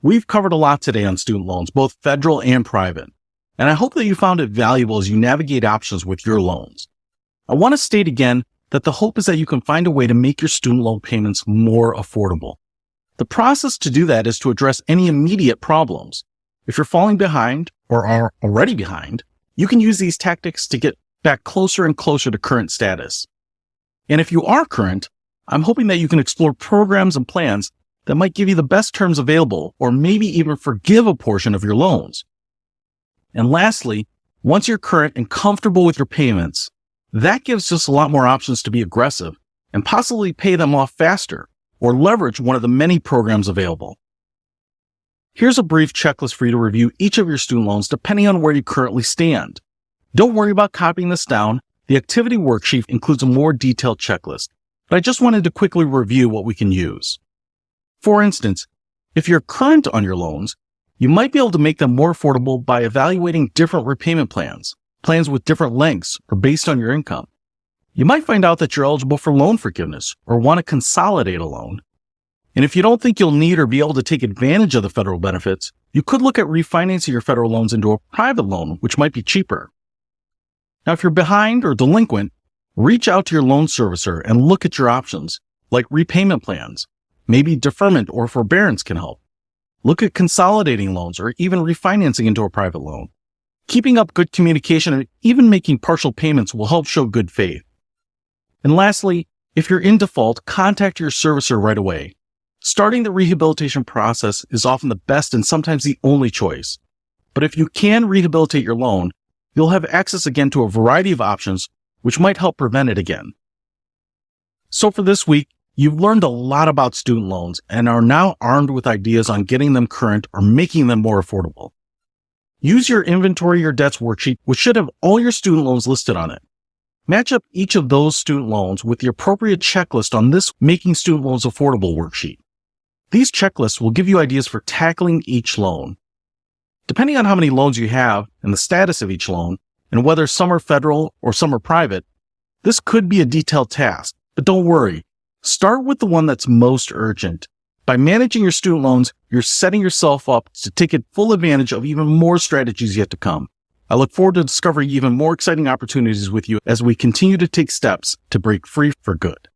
We've covered a lot today on student loans, both federal and private, and I hope that you found it valuable as you navigate options with your loans. I want to state again that the hope is that you can find a way to make your student loan payments more affordable. The process to do that is to address any immediate problems. If you're falling behind or are already behind, you can use these tactics to get back closer and closer to current status. And if you are current, I'm hoping that you can explore programs and plans that might give you the best terms available or maybe even forgive a portion of your loans. And lastly, once you're current and comfortable with your payments, that gives us a lot more options to be aggressive and possibly pay them off faster or leverage one of the many programs available. Here's a brief checklist for you to review each of your student loans depending on where you currently stand. Don't worry about copying this down. The activity worksheet includes a more detailed checklist, but I just wanted to quickly review what we can use. For instance, if you're current on your loans, you might be able to make them more affordable by evaluating different repayment plans with different lengths or based on your income. You might find out that you're eligible for loan forgiveness or want to consolidate a loan. And if you don't think you'll need or be able to take advantage of the federal benefits, you could look at refinancing your federal loans into a private loan, which might be cheaper. Now, if you're behind or delinquent, reach out to your loan servicer and look at your options, like repayment plans. Maybe deferment or forbearance can help. Look at consolidating loans or even refinancing into a private loan. Keeping up good communication and even making partial payments will help show good faith. And lastly, if you're in default, contact your servicer right away. Starting the rehabilitation process is often the best and sometimes the only choice. But if you can rehabilitate your loan, you'll have access again to a variety of options which might help prevent it again. So for this week, you've learned a lot about student loans and are now armed with ideas on getting them current or making them more affordable. Use your Inventory Your Debts worksheet, which should have all your student loans listed on it. Match up each of those student loans with the appropriate checklist on this Making Student Loans Affordable worksheet. These checklists will give you ideas for tackling each loan. Depending on how many loans you have and the status of each loan, and whether some are federal or some are private, this could be a detailed task, but don't worry. Start with the one that's most urgent. By managing your student loans, you're setting yourself up to take full advantage of even more strategies yet to come. I look forward to discovering even more exciting opportunities with you as we continue to take steps to break free for good.